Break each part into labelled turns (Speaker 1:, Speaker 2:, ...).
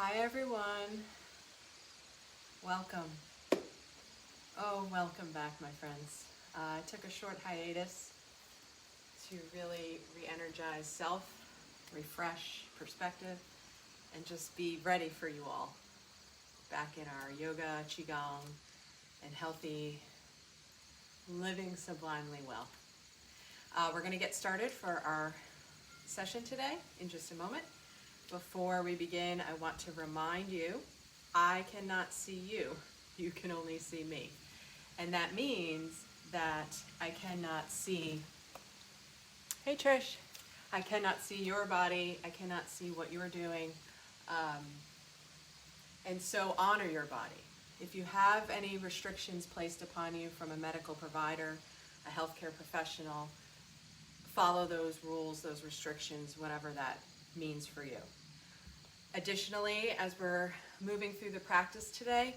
Speaker 1: Hi everyone, welcome. Oh, welcome back my friends. I took a short hiatus to really re-energize self, refresh perspective, and just be ready for you all. Back in our yoga, qigong, and healthy living sublimely well. We're going to get started for our session today in just a moment. Before we begin, I want to remind you, I cannot see you. You can only see me. And that means that I cannot see, hey Trish, I cannot see your body. I cannot see what you're doing. And so honor your body. If you have any restrictions placed upon you from a medical provider, a healthcare professional, follow those rules, those restrictions, whatever that means for you. Additionally, as we're moving through the practice today,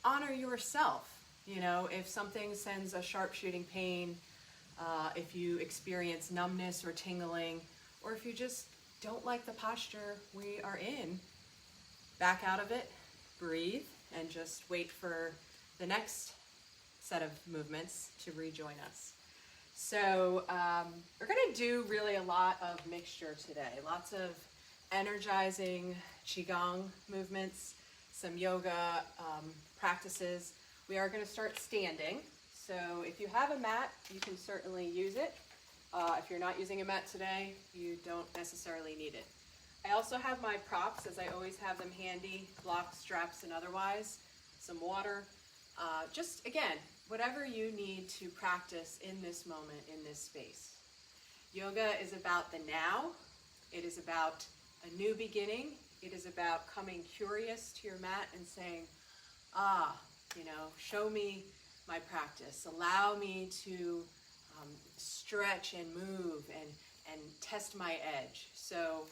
Speaker 1: honor yourself. You know, if something sends a sharp shooting pain, if you experience numbness or tingling, or if you just don't like the posture we are in, back out of it, breathe, and just wait for the next set of movements to rejoin us. So we're going to do really a lot of mixture today, lots of energizing qigong movements, some yoga practices. We are going to start standing. So if you have a mat, you can certainly use it. If you're not using a mat today, you don't necessarily need it. I also have my props, as I always have them handy, blocks, straps, and otherwise, some water. Just again, whatever you need to practice in this moment, in this space. Yoga is about the now. It is about a new beginning. It is about coming curious to your mat and saying, show me my practice. Allow me to stretch and move and test my edge. So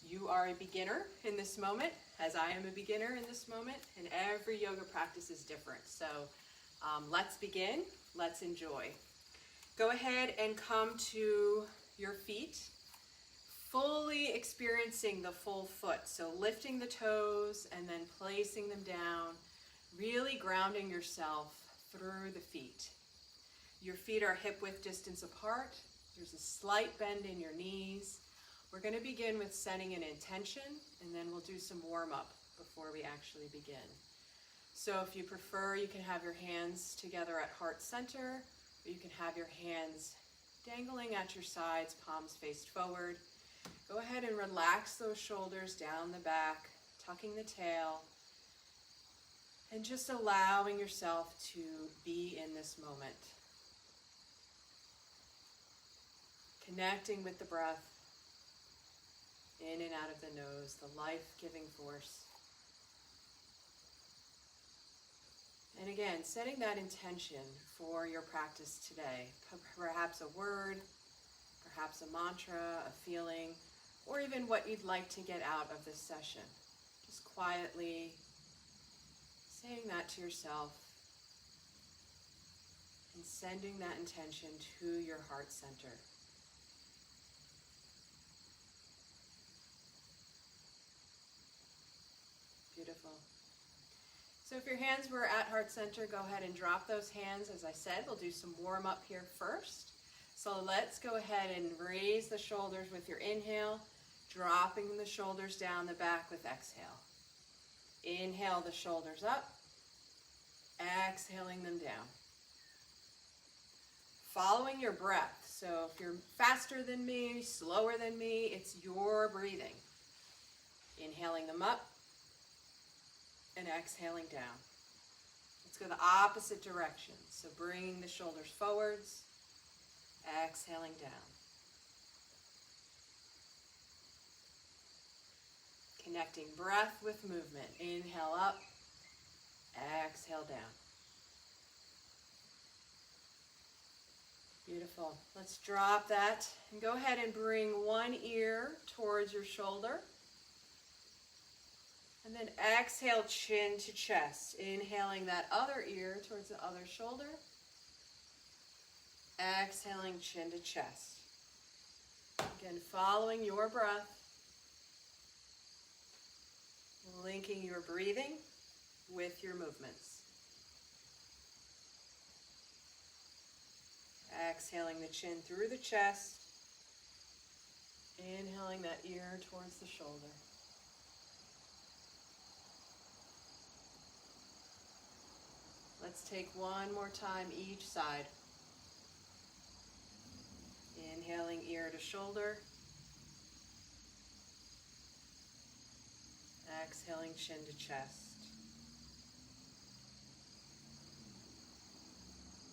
Speaker 1: you are a beginner in this moment, as I am a beginner in this moment, and every yoga practice is different. So let's begin. Let's enjoy. Go ahead and come to your feet, fully experiencing the full foot. So lifting the toes and then placing them down, really grounding yourself through the feet. Your feet are hip width distance apart. There's a slight bend in your knees. We're going to begin with setting an intention, and then we'll do some warm up before we actually begin. So if you prefer, you can have your hands together at heart center, or you can have your hands dangling at your sides, palms faced forward. Go ahead and relax those shoulders down the back, tucking the tail, and just allowing yourself to be in this moment. Connecting with the breath, in and out of the nose, the life-giving force. And again, setting that intention for your practice today, perhaps a word, perhaps a mantra, a feeling, or even what you'd like to get out of this session. Just quietly saying that to yourself and sending that intention to your heart center. Beautiful. So if your hands were at heart center, go ahead and drop those hands. As I said, we'll do some warm up here first. So let's go ahead and raise the shoulders with your inhale, dropping the shoulders down the back with exhale. Inhale the shoulders up, exhaling them down. Following your breath. So if you're faster than me, slower than me, it's your breathing. Inhaling them up and exhaling down. Let's go the opposite direction. So bringing the shoulders forwards, exhaling down. Connecting breath with movement. Inhale up, exhale down. Beautiful. Let's drop that and go ahead and bring one ear towards your shoulder. And then exhale, chin to chest. Inhaling that other ear towards the other shoulder. Exhaling, chin to chest. Again, following your breath. syncing your breathing with your movements. Exhaling the chin through the chest. Inhaling that ear towards the shoulder. Let's take one more time each side. Inhaling ear to shoulder. Exhaling chin to chest.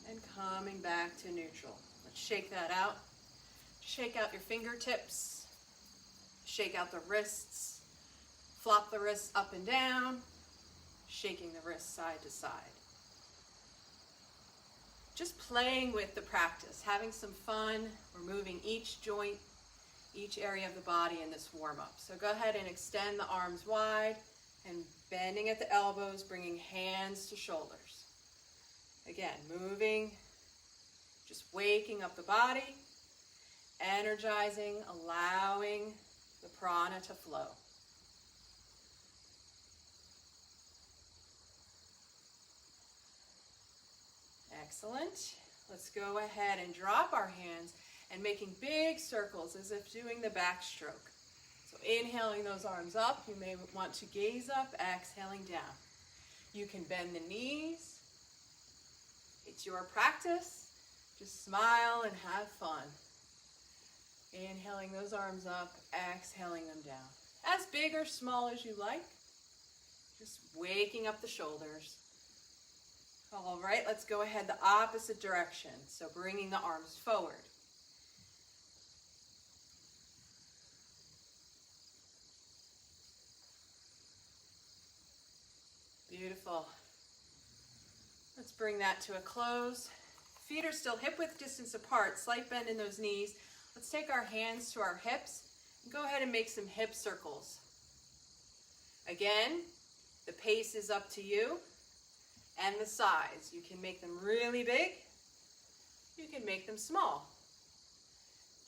Speaker 1: And coming back to neutral. Let's shake that out. Shake out your fingertips. Shake out the wrists. Flop the wrists up and down. Shaking the wrists side to side. Just playing with the practice, having some fun. We're moving each joint, each area of the body in this warm-up. So go ahead and extend the arms wide and bending at the elbows, bringing hands to shoulders. Again, moving, just waking up the body, energizing, allowing the prana to flow. Excellent. Let's go ahead and drop our hands and making big circles as if doing the backstroke. So inhaling those arms up, you may want to gaze up, exhaling down. You can bend the knees. It's your practice. Just smile and have fun. Inhaling those arms up, exhaling them down. As big or small as you like. Just waking up the shoulders. All right, let's go ahead the opposite direction. So bringing the arms forward. Beautiful. Let's bring that to a close. Feet are still hip-width distance apart, slight bend in those knees. Let's take our hands to our hips and go ahead and make some hip circles. Again, the pace is up to you and the size. You can make them really big. You can make them small.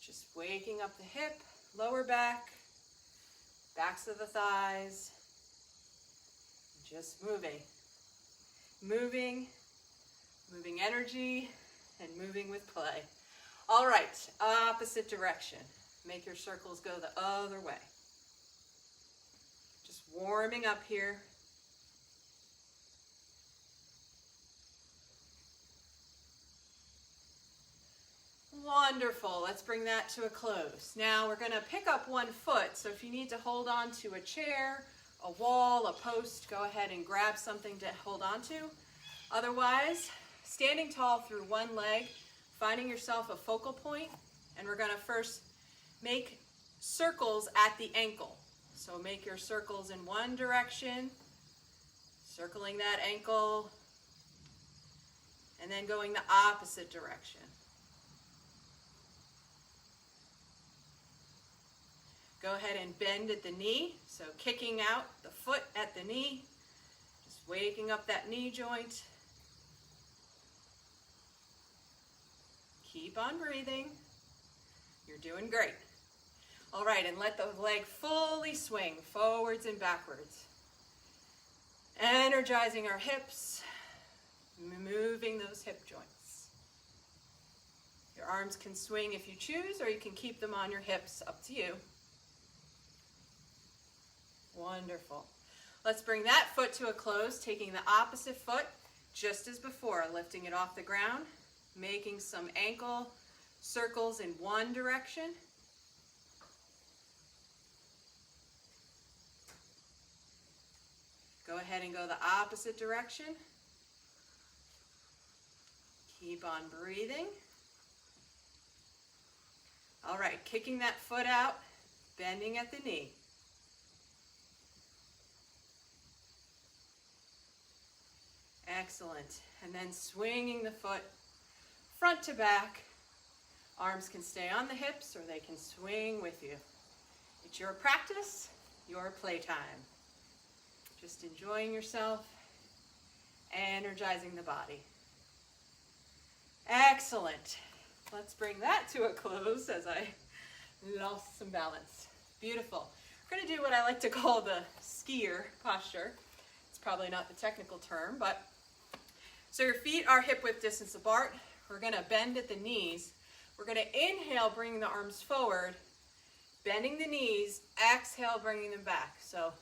Speaker 1: Just waking up the hip, lower back, backs of the thighs. Just moving. Moving energy, and moving with play. All right, opposite direction. Make your circles go the other way. Just warming up here. Wonderful. Let's bring that to a close. Now we're going to pick up one foot. So if you need to hold on to a chair, a wall, a post, go ahead and grab something to hold on to. Otherwise, standing tall through one leg, finding yourself a focal point, and we're going to first make circles at the ankle. So make your circles in one direction, circling that ankle, and then going the opposite direction. Go ahead and bend at the knee, so kicking out the foot at the knee, just waking up that knee joint. Keep on breathing. You're doing great. All right, and let the leg fully swing forwards and backwards. Energizing our hips, moving those hip joints. Your arms can swing if you choose, or you can keep them on your hips, up to you. Wonderful. Let's bring that foot to a close, taking the opposite foot, just as before, lifting it off the ground, making some ankle circles in one direction. Go ahead and go the opposite direction. Keep on breathing. All right, kicking that foot out, bending at the knee. Excellent. And then swinging the foot front to back. Arms can stay on the hips or they can swing with you. It's your practice, your playtime. Just enjoying yourself, energizing the body. Excellent. Let's bring that to a close as I lost some balance. Beautiful. We're going to do what I like to call the skier posture. It's probably not the technical term, but so your feet are hip width distance apart. We're going to bend at the knees. We're going to inhale, bringing the arms forward, bending the knees, exhale, bringing them back. So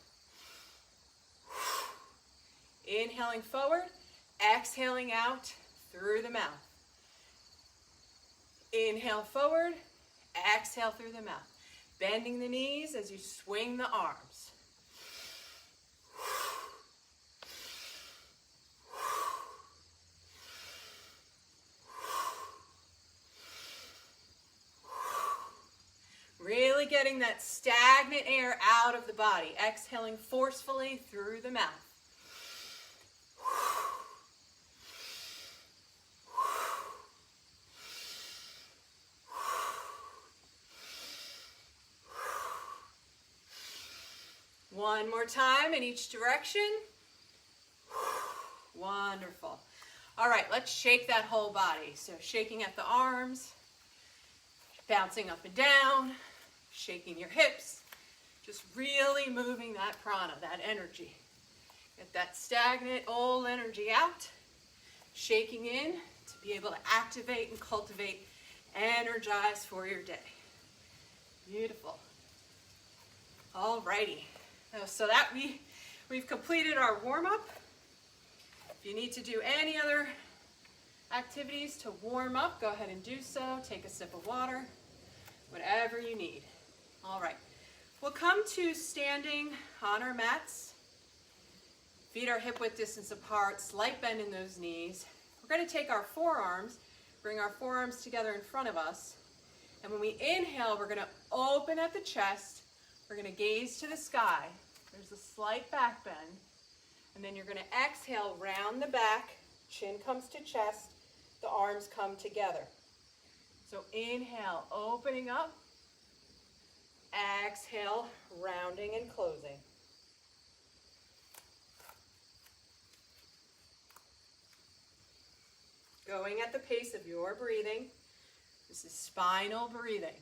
Speaker 1: inhaling forward, exhaling out through the mouth. Inhale forward, exhale through the mouth. Bending the knees as you swing the arms. Really getting that stagnant air out of the body. Exhaling forcefully through the mouth. One more time in each direction. Wonderful. All right, let's shake that whole body. So shaking at the arms, bouncing up and down, shaking your hips, just really moving that prana, that energy. Get that stagnant old energy out, shaking in to be able to activate and cultivate, energize for your day. Beautiful. All righty. So that we've completed our warm-up. If you need to do any other activities to warm up, go ahead and do so. Take a sip of water, whatever you need. All right, we'll come to standing on our mats. Feet are hip width distance apart, slight bend in those knees. We're going to take our forearms, bring our forearms together in front of us. And when we inhale, we're going to open at the chest. We're going to gaze to the sky. There's a slight back bend. And then you're going to exhale, round the back, chin comes to chest, the arms come together. So inhale, opening up. Exhale, rounding and closing. Going at the pace of your breathing. This is spinal breathing.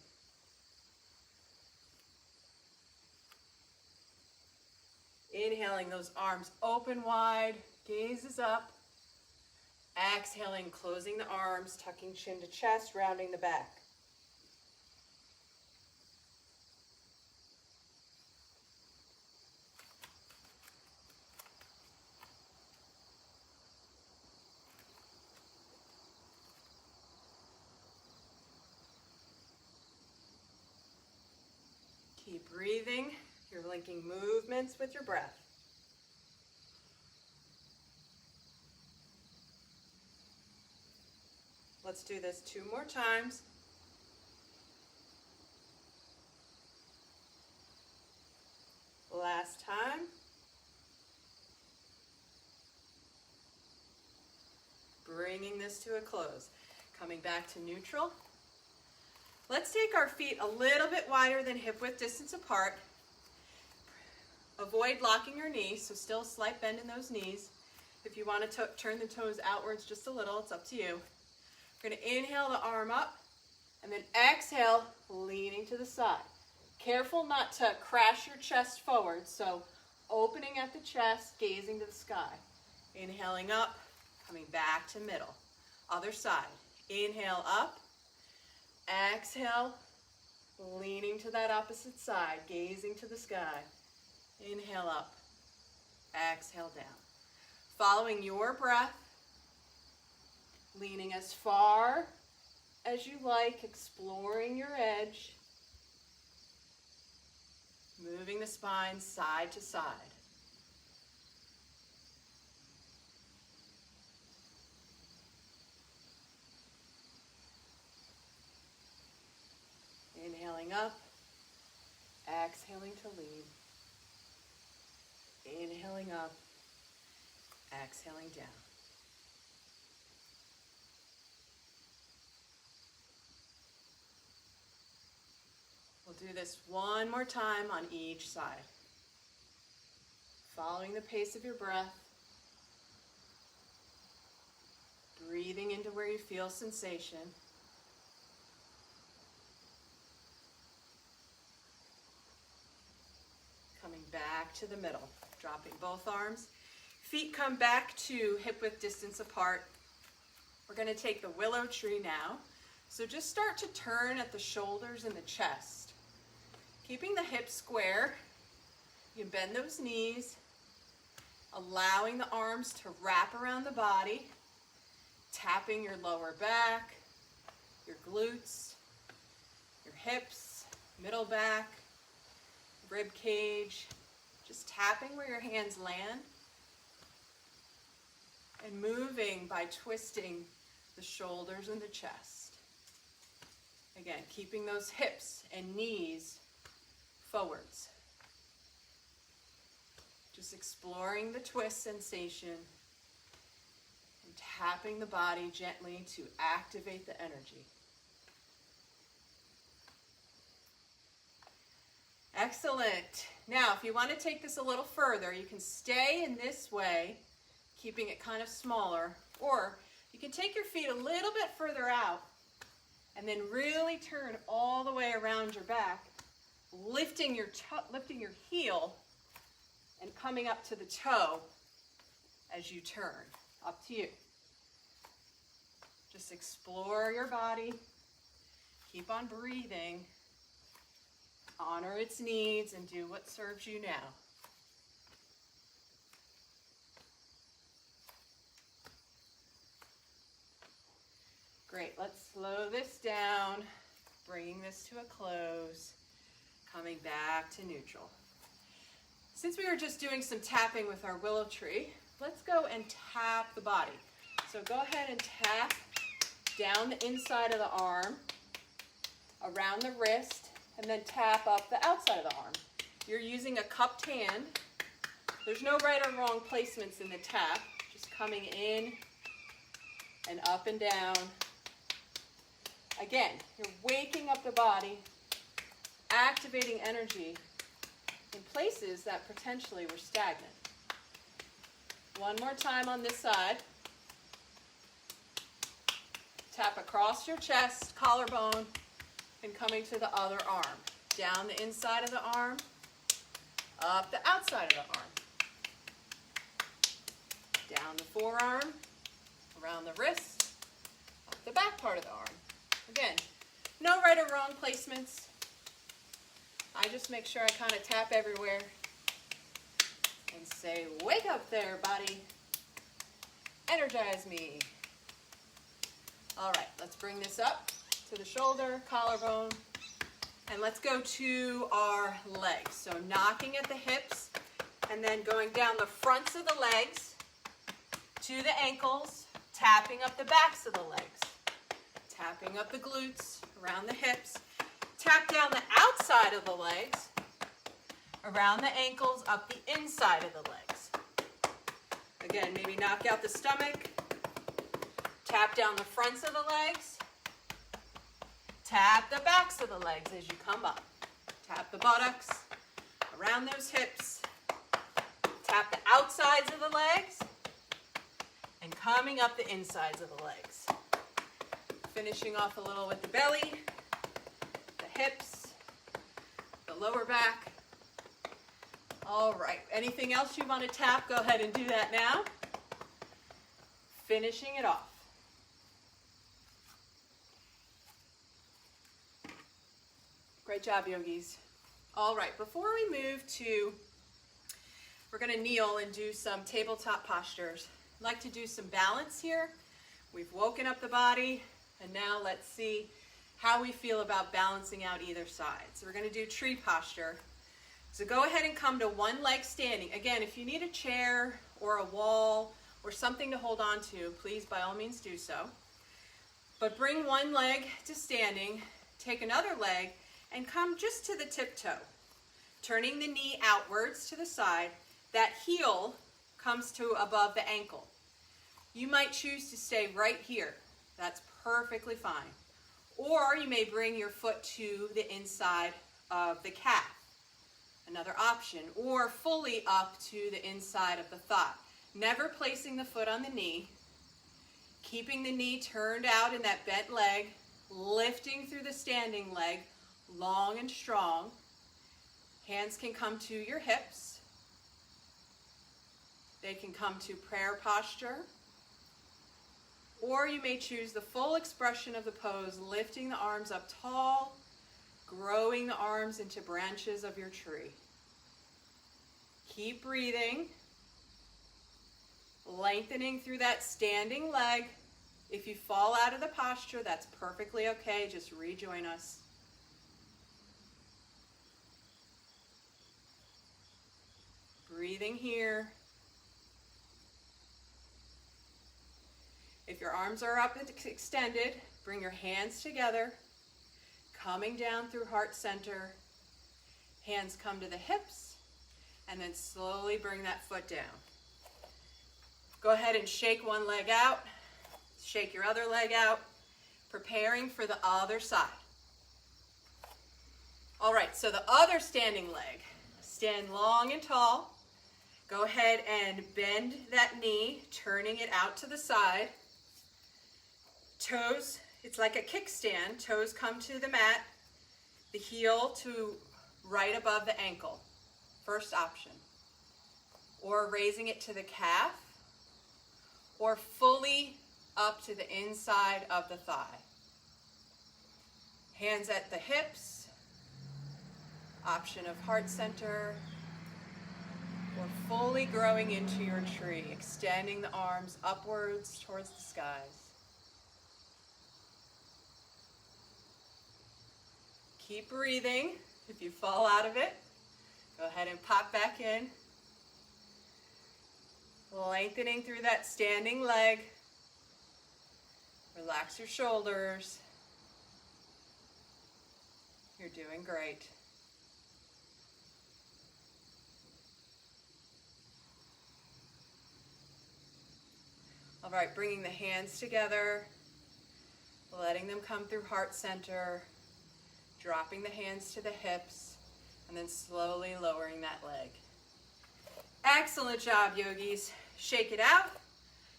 Speaker 1: Inhaling, those arms open wide, gaze is up. Exhaling, closing the arms, tucking chin to chest, rounding the back. Keep breathing. You're linking movements with your breath. Let's do this 2 more times. Last time. Bringing this to a close. Coming back to neutral. Let's take our feet a little bit wider than hip width distance apart. Avoid locking your knees, so still a slight bend in those knees. If you want to turn the toes outwards just a little, it's up to you. We're going to inhale the arm up, and then exhale, leaning to the side. Careful not to crash your chest forward, so opening at the chest, gazing to the sky. Inhaling up, coming back to middle. Other side. Inhale up, exhale, leaning to that opposite side, gazing to the sky. Inhale up, exhale down. Following your breath, leaning as far as you like, exploring your edge, moving the spine side to side. Inhaling up, exhaling to lean. Inhaling up, exhaling down. We'll do this one more time on each side. Following the pace of your breath. Breathing into where you feel sensation. back to the middle. Dropping both arms. Feet come back to hip-width distance apart. We're going to take the willow tree now. So just start to turn at the shoulders and the chest. Keeping the hips square. You can bend those knees. Allowing the arms to wrap around the body. Tapping your lower back, your glutes, your hips, middle back, rib cage. Just tapping where your hands land. And moving by twisting the shoulders and the chest. Again, keeping those hips and knees forwards. Just exploring the twist sensation and tapping the body gently to activate the energy. Excellent. Now, if you want to take this a little further, you can stay in this way, keeping it kind of smaller, or you can take your feet a little bit further out and then really turn all the way around your back, lifting your heel and coming up to the toe as you turn. Up to you. Just explore your body. Keep on breathing. Honor its needs and do what serves you now. Great, let's slow this down, bringing this to a close, coming back to neutral. Since we were just doing some tapping with our willow tree, let's go and tap the body. So go ahead and tap down the inside of the arm, around the wrist, and then tap up the outside of the arm. You're using a cupped hand. There's no right or wrong placements in the tap, just coming in and up and down. Again, you're waking up the body, activating energy in places that potentially were stagnant. One more time on this side. Tap across your chest, collarbone, and coming to the other arm. Down the inside of the arm, up the outside of the arm. Down the forearm, around the wrist, up the back part of the arm. Again, no right or wrong placements. I just make sure I kind of tap everywhere and say, wake up there, body. Energize me. All right, let's bring this up to the shoulder, collarbone, and let's go to our legs. So knocking at the hips and then going down the fronts of the legs to the ankles, tapping up the backs of the legs. Tapping up the glutes, around the hips. Tap down the outside of the legs, around the ankles, up the inside of the legs. Again, maybe knock out the stomach. Tap down the fronts of the legs. Tap the backs of the legs as you come up. Tap the buttocks, around those hips. Tap the outsides of the legs, and coming up the insides of the legs. Finishing off a little with the belly, the hips, the lower back. All right, anything else you want to tap, go ahead and do that now. Finishing it off. Great job, yogis. All right, before we move to, we're going to kneel and do some tabletop postures. I'd like to do some balance here. We've woken up the body. And now let's see how we feel about balancing out either side. So we're going to do tree posture. So go ahead and come to one leg standing. Again, if you need a chair or a wall or something to hold on to, please by all means do so. But bring one leg to standing, take another leg, and come just to the tiptoe. Turning the knee outwards to the side, that heel comes to above the ankle. You might choose to stay right here. That's perfectly fine. Or you may bring your foot to the inside of the calf. Another option. Or fully up to the inside of the thigh. Never placing the foot on the knee. Keeping the knee turned out in that bent leg. Lifting through the standing leg, long and strong. Hands can come to your hips. They can come to prayer posture. Or you may choose the full expression of the pose, lifting the arms up tall, growing the arms into branches of your tree. Keep breathing, lengthening through that standing leg. If you fall out of the posture, that's perfectly okay. Just rejoin us. Breathing here. If your arms are up and extended, bring your hands together, coming down through heart center. Hands come to the hips, and then slowly bring that foot down. Go ahead and shake one leg out, shake your other leg out, preparing for the other side. All right, so the other standing leg, stand long and tall. Go ahead and bend that knee, turning it out to the side. Toes, it's like a kickstand. Toes come to the mat, the heel to right above the ankle. First option. Or raising it to the calf, or fully up to the inside of the thigh. Hands at the hips, option of heart center, or fully growing into your tree, extending the arms upwards towards the skies. Keep breathing. If you fall out of it, go ahead and pop back in. Lengthening through that standing leg. Relax your shoulders. You're doing great. All right, bringing the hands together, letting them come through heart center, dropping the hands to the hips, and then slowly lowering that leg. Excellent job, yogis. Shake it out.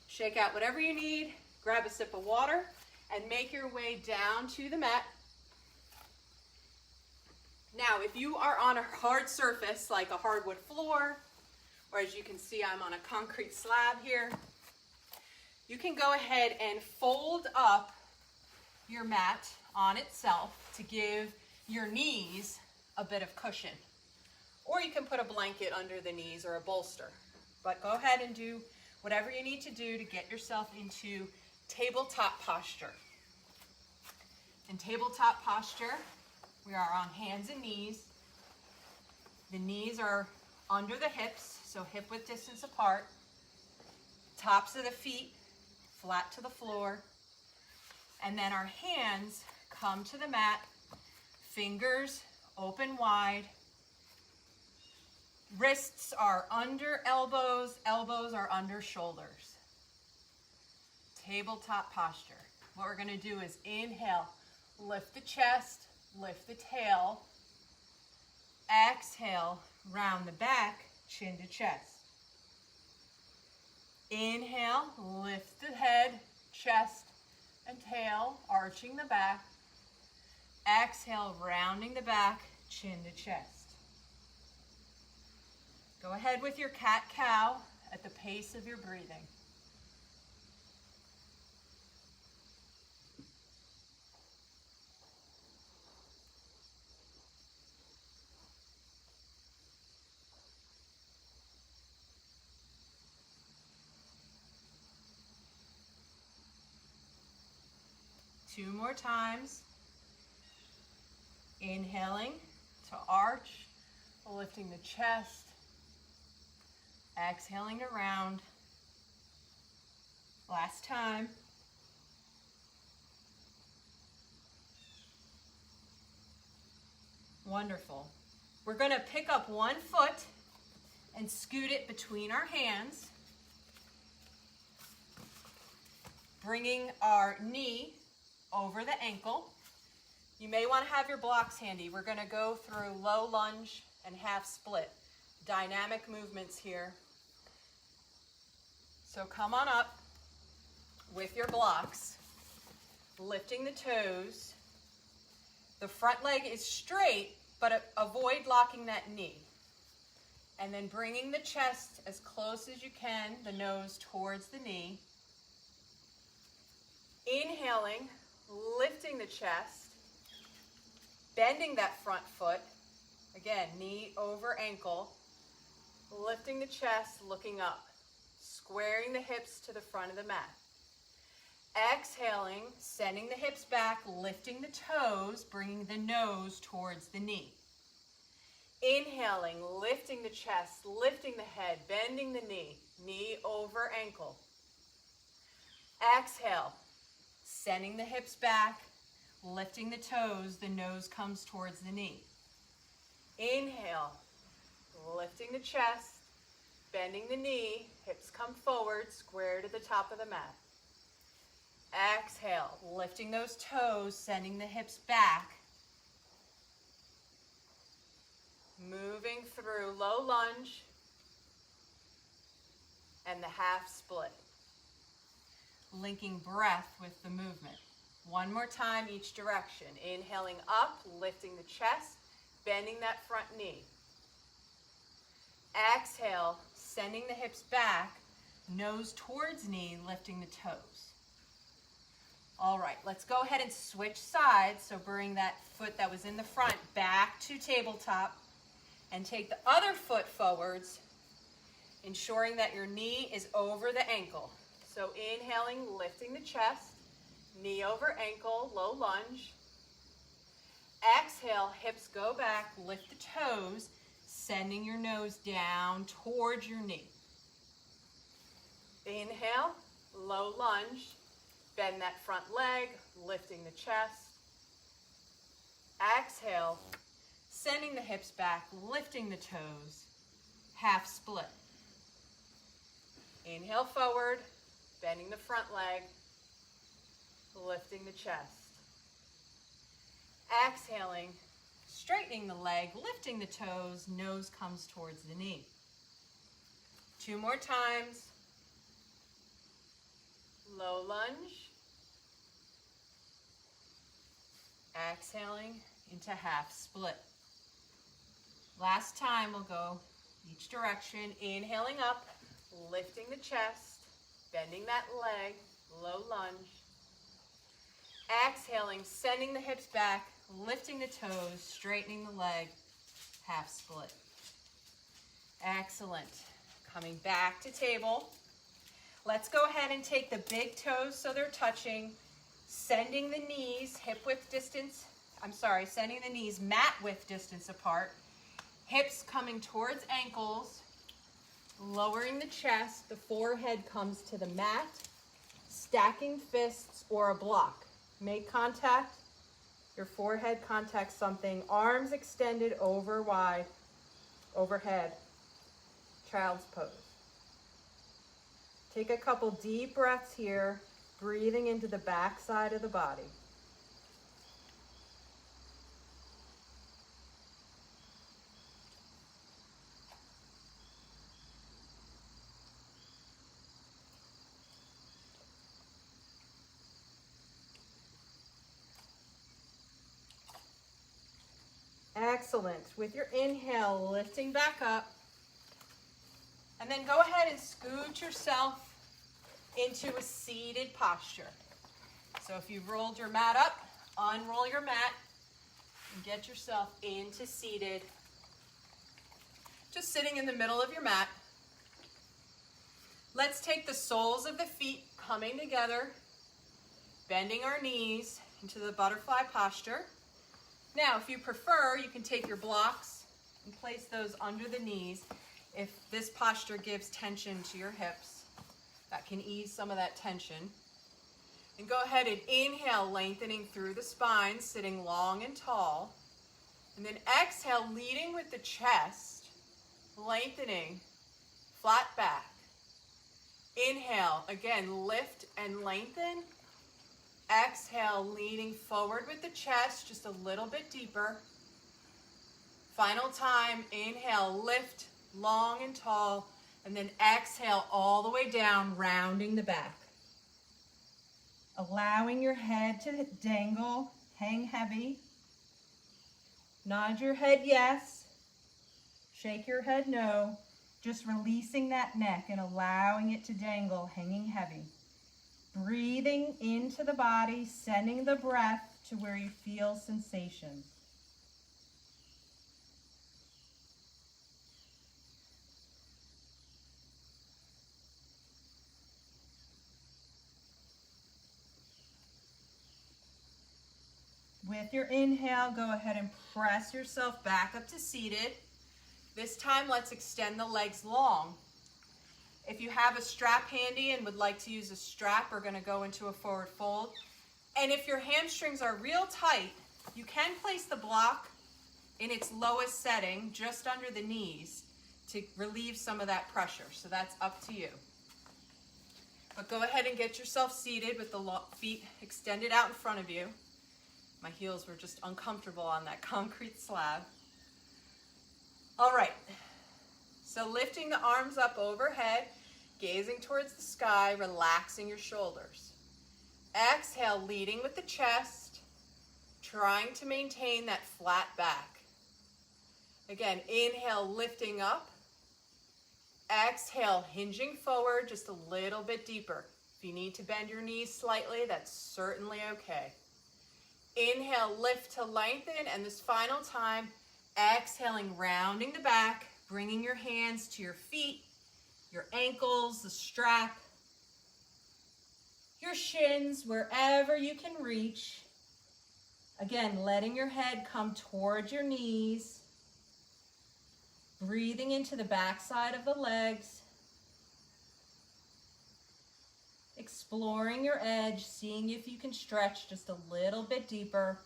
Speaker 1: Shake out whatever you need. Grab a sip of water and make your way down to the mat. Now, if you are on a hard surface like a hardwood floor, or as you can see, I'm on a concrete slab here, you can go ahead and fold up your mat on itself to give your knees a bit of cushion. Or you can put a blanket under the knees or a bolster. But go ahead and do whatever you need to do to get yourself into tabletop posture. In tabletop posture, we are on hands and knees. The knees are under the hips, so hip width distance apart. Tops of the feet flat to the floor. And then our hands come to the mat, fingers open wide. Wrists are under elbows, elbows are under shoulders. Tabletop posture. What we're going to do is inhale, lift the chest, lift the tail. Exhale, round the back, chin to chest. Inhale, lift the head, chest, and tail, arching the back. Exhale, rounding the back, chin to chest. Go ahead with your cat-cow at the pace of your breathing. Two more times. Inhaling to arch, lifting the chest. Exhaling to round. Last time. Wonderful. We're going to pick up one foot and scoot it between our hands, bringing our knee over the ankle. You may want to have your blocks handy. We're going to go through low lunge and half split. Dynamic movements here. So come on up with your blocks, lifting the toes. The front leg is straight, but avoid locking that knee. And then bringing the chest as close as you can, the nose towards the knee. Inhaling, lifting the chest, bending that front foot. Again, knee over ankle, lifting the chest, looking up, squaring the hips to the front of the mat. Exhaling, sending the hips back, lifting the toes, bringing the nose towards the knee. Inhaling, lifting the chest, lifting the head, bending the knee, knee over ankle. Exhale, sending the hips back, lifting the toes, the nose comes towards the knee. Inhale, lifting the chest, bending the knee, hips come forward, square to the top of the mat. Exhale, lifting those toes, sending the hips back. Moving through low lunge and the half split. Linking breath with the movement. One more time each direction. Inhaling up, lifting the chest, bending that front knee. Exhale, sending the hips back, nose towards knee, lifting the toes. All right, let's go ahead and switch sides. So bring that foot that was in the front back to tabletop and take the other foot forwards, ensuring that your knee is over the ankle. So inhaling, lifting the chest, knee over ankle, low lunge. Exhale, hips go back, lift the toes, sending your nose down towards your knee. Inhale, low lunge, bend that front leg, lifting the chest. Exhale, sending the hips back, lifting the toes, half split. Inhale forward, bending the front leg, lifting the chest. Exhaling, straightening the leg, lifting the toes, nose comes towards the knee. 2 more times. Low lunge. Exhaling into half split. Last time, we'll go each direction. Inhaling up, lifting the chest, bending that leg, low lunge. Exhaling, sending the hips back, lifting the toes, straightening the leg, half split. Excellent. Coming back to table. Let's go ahead and take the big toes so they're touching, sending the knees sending the knees mat width distance apart, hips coming towards ankles, lowering the chest, the forehead comes to the mat, stacking fists or a block. Make contact, your forehead contacts something, arms extended over wide, overhead, child's pose. Take a couple deep breaths here, breathing into the back side of the body. Excellent. With your inhale, lifting back up. And then go ahead and scoot yourself into a seated posture. So if you've rolled your mat up, unroll your mat and get yourself into seated. Just sitting in the middle of your mat. Let's take the soles of the feet coming together, bending our knees into the butterfly posture. Now, if you prefer, you can take your blocks and place those under the knees. If this posture gives tension to your hips, that can ease some of that tension. And go ahead and inhale, lengthening through the spine, sitting long and tall. And then exhale, leading with the chest, lengthening, flat back. Inhale, again, lift and lengthen. Exhale, leaning forward with the chest, just a little bit deeper. Final time, inhale, lift, long and tall, and then exhale all the way down, rounding the back. Allowing your head to dangle, hang heavy.
Speaker 2: Nod your head yes. Shake your head no. Just releasing that neck and allowing it to dangle, hanging heavy. Breathing into the body, sending the breath to where you feel sensation. With your inhale, go ahead and press yourself back up to seated. This time, let's extend the legs long. If you have a strap handy and would like to use a strap, we're going to go into a forward fold. And if your hamstrings are real tight, you can place the block in its lowest setting, just under the knees, to relieve some of that pressure. So that's up to you. But go ahead and get yourself seated with the feet extended out in front of you. My heels were just uncomfortable on that concrete slab. All right, so lifting the arms up overhead, gazing towards the sky, relaxing your shoulders. Exhale, leading with the chest, trying to maintain that flat back. Again, inhale, lifting up. Exhale, hinging forward just a little bit deeper. If you need to bend your knees slightly, that's certainly okay. Inhale, lift to lengthen, and this final time, exhaling, rounding the back, bringing your hands to your feet, your ankles, the strap, your shins, wherever you can reach. Again, letting your head come towards your knees, breathing into the backside of the legs, exploring your edge, seeing if you can stretch just a little bit deeper.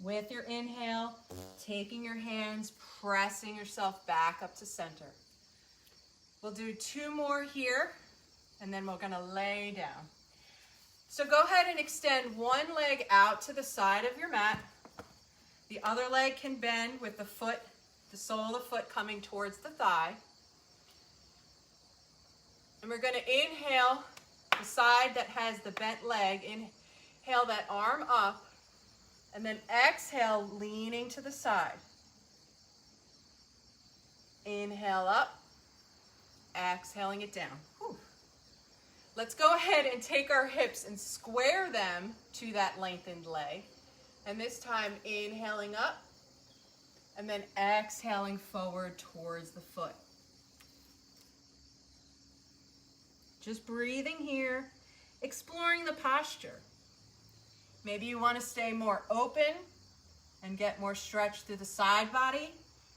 Speaker 2: With your inhale, taking your hands, pressing yourself back up to center. We'll do 2 more here, and then we're gonna lay down. So go ahead and extend one leg out to the side of your mat. The other leg can bend with the foot, the sole of the foot coming towards the thigh. And we're gonna inhale the side that has the bent leg, inhale that arm up, and then exhale, leaning to the side. Inhale up, exhaling it down. Whew. Let's go ahead and take our hips and square them to that lengthened leg. And this time, inhaling up, and then exhaling forward towards the foot. Just breathing here, exploring the posture. Maybe you want to stay more open and get more stretch through the side body.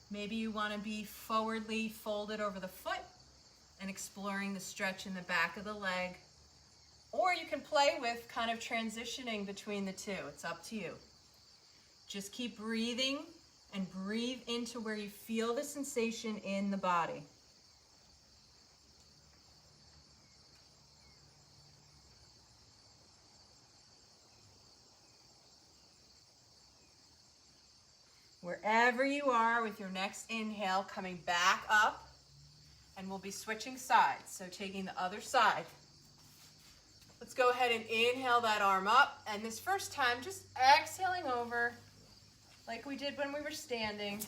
Speaker 2: Maybe you want to be forwardly folded over the foot and exploring the stretch in the back of the leg. Or you can play with kind of transitioning between the two. It's up to you. Just keep breathing and breathe into where you feel the sensation in the body. Wherever you are with your next inhale, coming back up. And we'll be switching sides, so taking the other side. Let's go ahead and inhale that arm up, and this first time, just exhaling over, like we did when we were standing.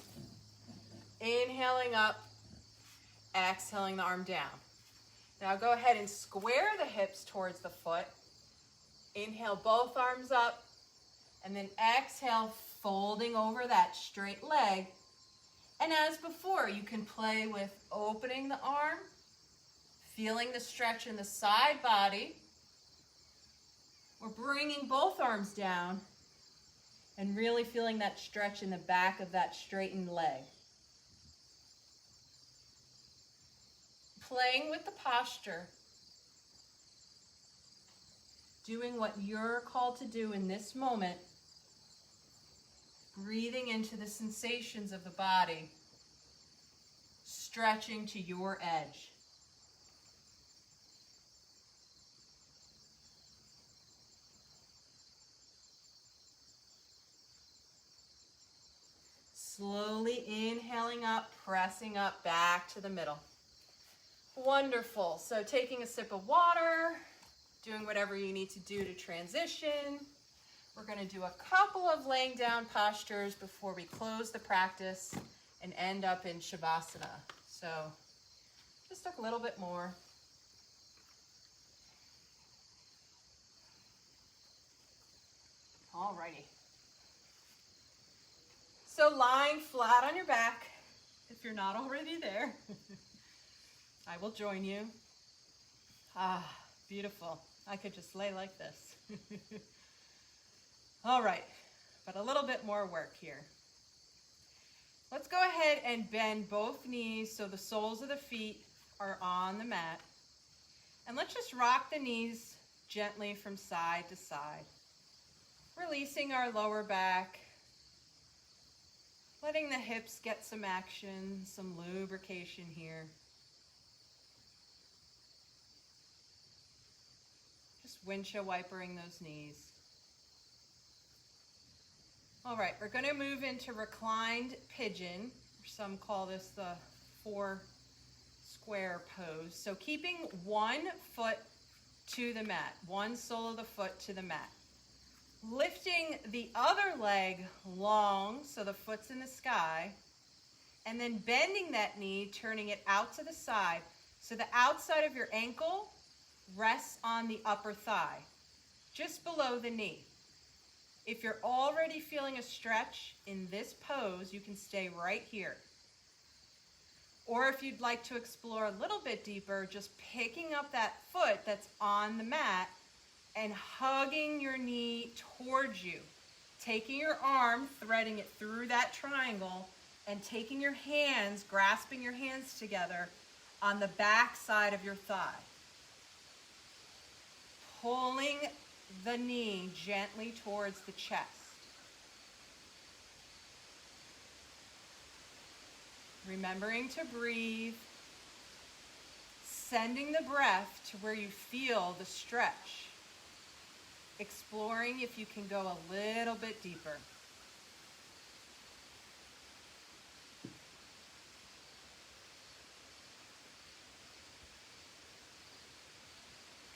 Speaker 2: Inhaling up, exhaling the arm down. Now go ahead and square the hips towards the foot. Inhale both arms up, and then exhale, folding over that straight leg. And as before, you can play with opening the arm, feeling the stretch in the side body, or bringing both arms down and really feeling that stretch in the back of that straightened leg. Playing with the posture, doing what you're called to do in this moment. Breathing into the sensations of the body, stretching to your edge. Slowly inhaling up, pressing up back to the middle. Wonderful. So taking a sip of water, doing whatever you need to do to transition. We're going to do a couple of laying down postures before we close the practice and end up in Shavasana. So just a little bit more. Alrighty. So lying flat on your back, if you're not already there, I will join you. Ah, beautiful. I could just lay like this. All right, but a little bit more work here. Let's go ahead and bend both knees so the soles of the feet are on the mat. And let's just rock the knees gently from side to side, releasing our lower back, letting the hips get some action, some lubrication here. Just windshield wipering those knees. All right, we're going to move into Reclined Pigeon, or some call this the 4 square pose. So keeping one foot to the mat, one sole of the foot to the mat. Lifting the other leg long so the foot's in the sky, and then bending that knee, turning it out to the side so the outside of your ankle rests on the upper thigh, just below the knee. If you're already feeling a stretch in this pose, you can stay right here. Or if you'd like to explore a little bit deeper, just picking up that foot that's on the mat and hugging your knee towards you. Taking your arm, threading it through that triangle, and taking your hands, grasping your hands together on the back side of your thigh. Pulling the knee gently towards the chest. Remembering to breathe, sending the breath to where you feel the stretch. Exploring if you can go a little bit deeper.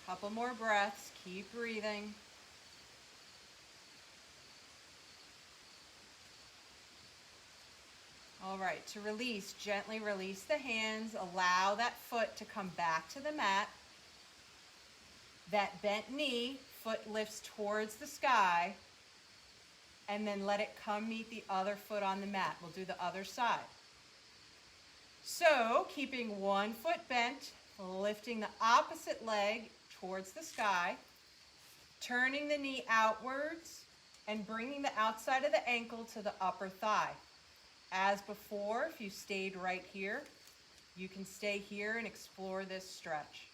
Speaker 2: Couple more breaths, keep breathing. All right, to release, gently release the hands, allow that foot to come back to the mat. That bent knee, foot lifts towards the sky, and then let it come meet the other foot on the mat. We'll do the other side. So, keeping one foot bent, lifting the opposite leg towards the sky, turning the knee outwards, and bringing the outside of the ankle to the upper thigh. As before, if you stayed right here, you can stay here and explore this stretch.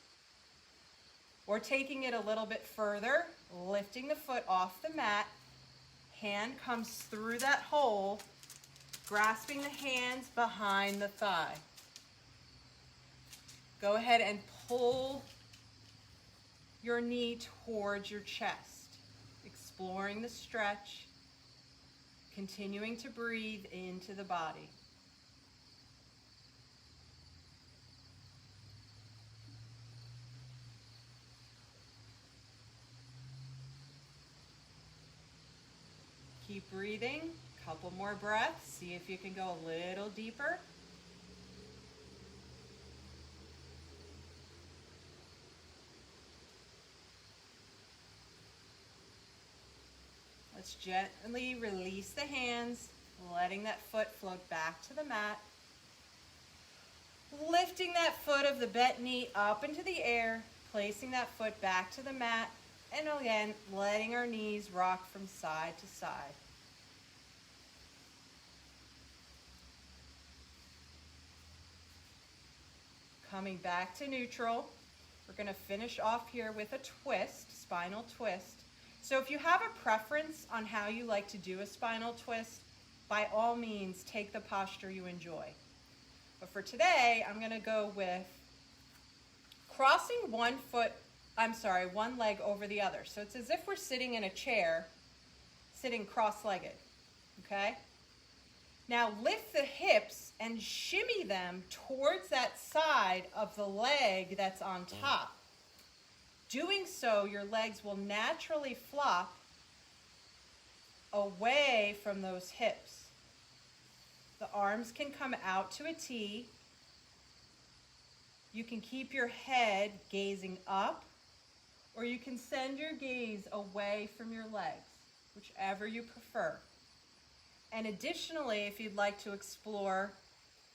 Speaker 2: Or taking it a little bit further, lifting the foot off the mat, hand comes through that hole, grasping the hands behind the thigh. Go ahead and pull your knee towards your chest, exploring the stretch, continuing to breathe into the body. Keep breathing, couple more breaths, see if you can go a little deeper. Let's gently release the hands, letting that foot float back to the mat. Lifting that foot of the bent knee up into the air, placing that foot back to the mat, and again, letting our knees rock from side to side. Coming back to neutral, we're going to finish off here with a twist, spinal twist. So if you have a preference on how you like to do a spinal twist, by all means, take the posture you enjoy. But for today, I'm going to go with crossing one leg over the other. So it's as if we're sitting in a chair, sitting cross-legged, okay? Now lift the hips and shimmy them towards that side of the leg that's on top. Doing so, your legs will naturally flop away from those hips. The arms can come out to a T. You can keep your head gazing up, or you can send your gaze away from your legs, whichever you prefer. And additionally, if you'd like to explore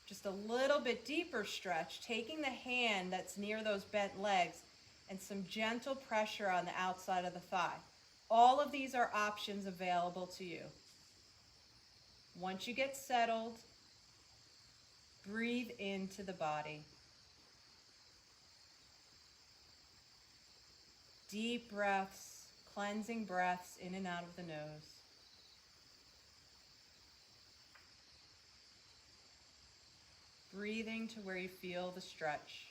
Speaker 2: just a little bit deeper stretch, taking the hand that's near those bent legs and some gentle pressure on the outside of the thigh. All of these are options available to you. Once you get settled, breathe into the body. Deep breaths, cleansing breaths in and out of the nose. Breathing to where you feel the stretch.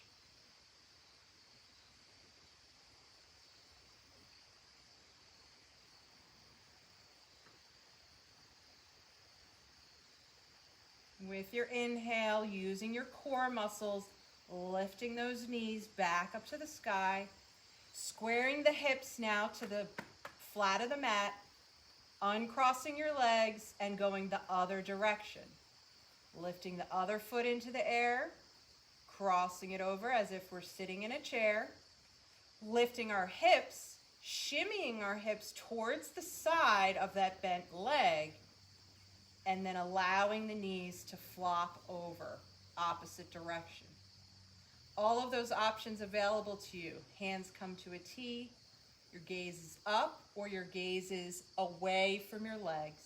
Speaker 2: With your inhale, using your core muscles, lifting those knees back up to the sky, squaring the hips now to the flat of the mat, uncrossing your legs and going the other direction. Lifting the other foot into the air, crossing it over as if we're sitting in a chair, lifting our hips, shimmying our hips towards the side of that bent leg, and then allowing the knees to flop over, opposite direction. All of those options available to you. Hands come to a T, your gaze is up or your gaze is away from your legs.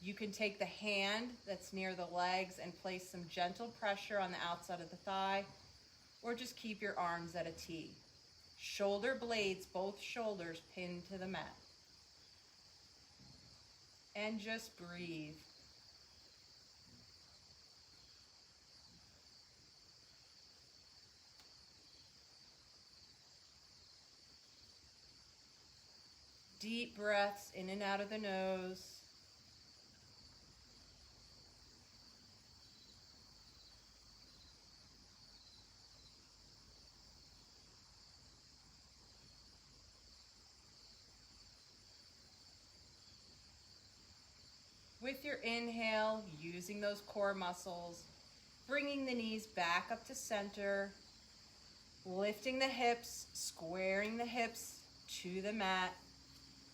Speaker 2: You can take the hand that's near the legs and place some gentle pressure on the outside of the thigh, or just keep your arms at a T. Shoulder blades, both shoulders pinned to the mat. And just breathe. Deep breaths in and out of the nose. With your inhale, using those core muscles, bringing the knees back up to center, lifting the hips, squaring the hips to the mat,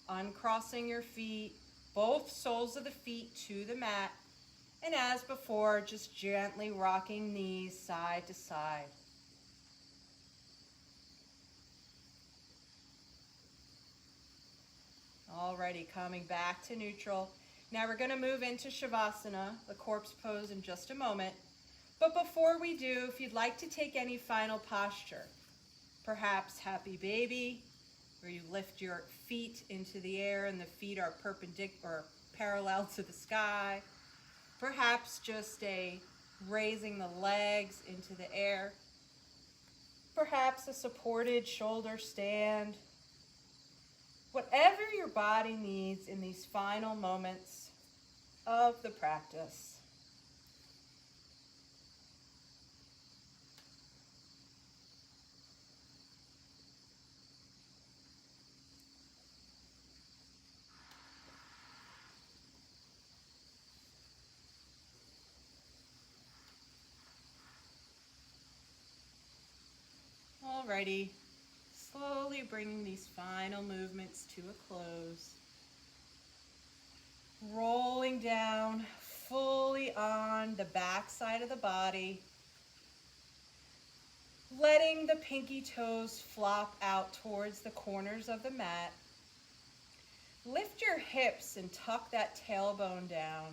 Speaker 2: uncrossing your feet, both soles of the feet to the mat, and as before, just gently rocking knees side to side. Alrighty, coming back to neutral. Now we're going to move into Shavasana, the corpse pose, in just a moment. But before we do, if you'd like to take any final posture, perhaps happy baby, where you lift your feet into the air and the feet are perpendicular or parallel to the sky. Perhaps just a raising the legs into the air. Perhaps a supported shoulder stand. Whatever your body needs in these final moments of the practice. Alrighty, slowly bringing these final movements to a close. Rolling down fully on the back side of the body. Letting the pinky toes flop out towards the corners of the mat. Lift your hips and tuck that tailbone down.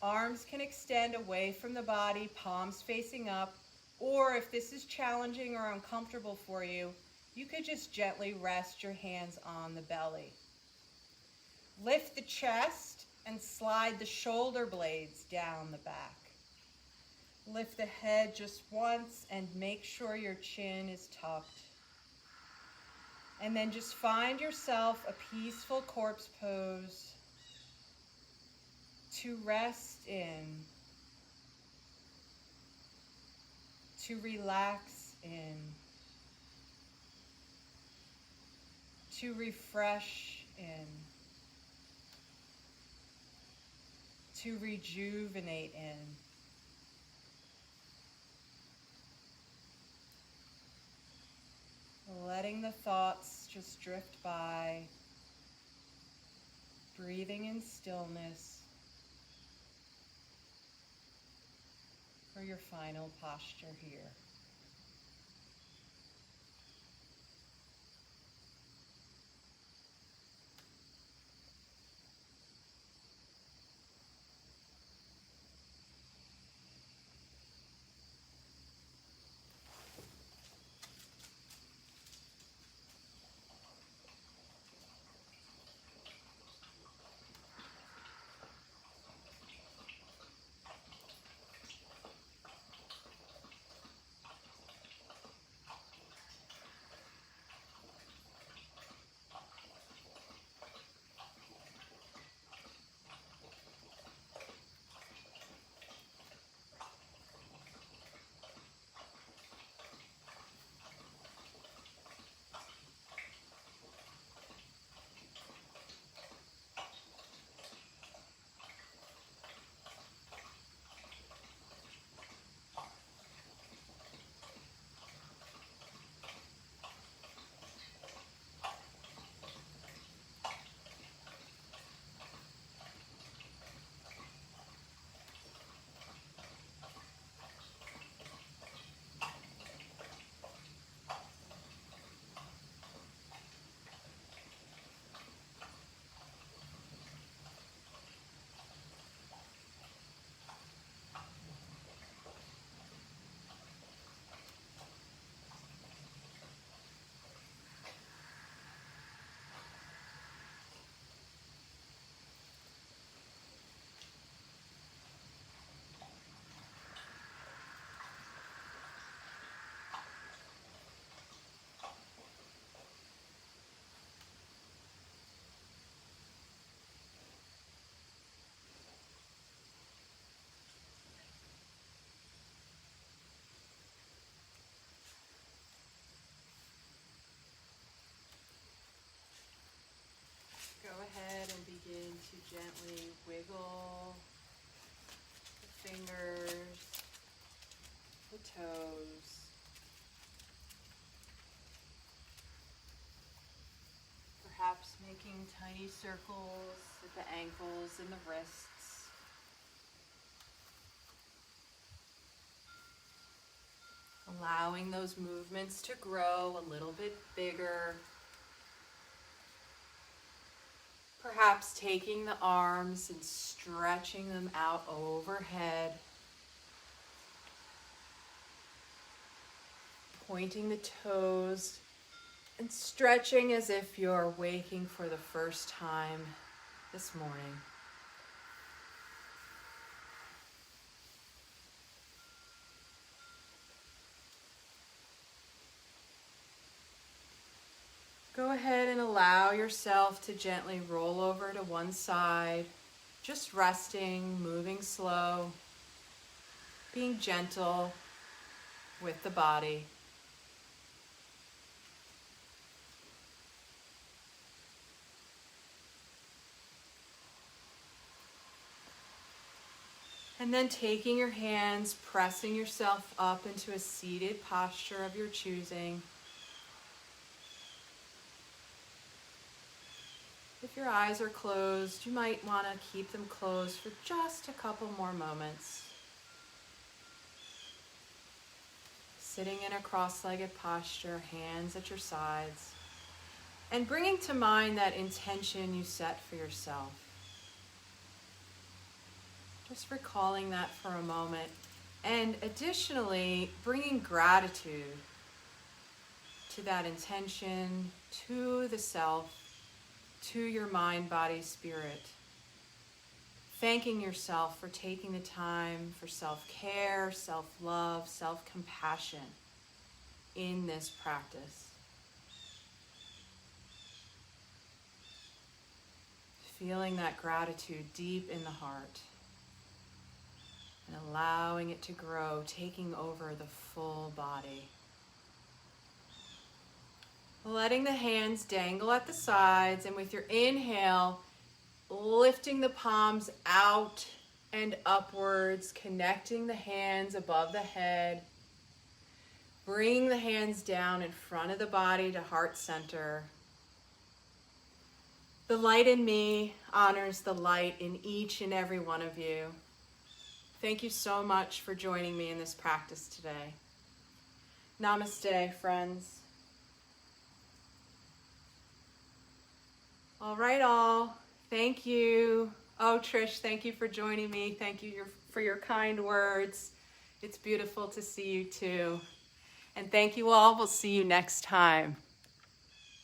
Speaker 2: Arms can extend away from the body, palms facing up. Or if this is challenging or uncomfortable for you, you could just gently rest your hands on the belly. Lift the chest and slide the shoulder blades down the back. Lift the head just once and make sure your chin is tucked. And then just find yourself a peaceful corpse pose. to rest in, to relax in, to refresh in, to rejuvenate in. Letting the thoughts just drift by, breathing in stillness for your final posture here. Go ahead and begin to gently wiggle the fingers, the toes. Perhaps making tiny circles at the ankles and the wrists. Allowing those movements to grow a little bit bigger. Perhaps taking the arms and stretching them out overhead. Pointing the toes and stretching as if you're waking for the first time this morning. Go ahead and allow yourself to gently roll over to one side, just resting, moving slow, being gentle with the body. And then taking your hands, pressing yourself up into a seated posture of your choosing. If your eyes are closed, you might want to keep them closed for just a couple more moments. Sitting in a cross-legged posture, hands at your sides, and bringing to mind that intention you set for yourself. Just recalling that for a moment, and additionally, bringing gratitude to that intention, to the self, to your mind, body, spirit. Thanking yourself for taking the time for self-care, self-love, self-compassion in this practice.
Speaker 1: feeling that gratitude deep in the heart and allowing it to grow, taking over the full body. Letting the hands dangle at the sides, and with your inhale, lifting the palms out and upwards, connecting the hands above the head. Bring the hands down in front of the body to heart center. The light in me honors the light in each and every one of you. Thank you so much for joining me in this practice today. Namaste, friends. All right, all. Thank you. Oh, Trish, thank you for joining me. Thank you for your kind words. It's beautiful to see you too. And thank you all. We'll see you next time.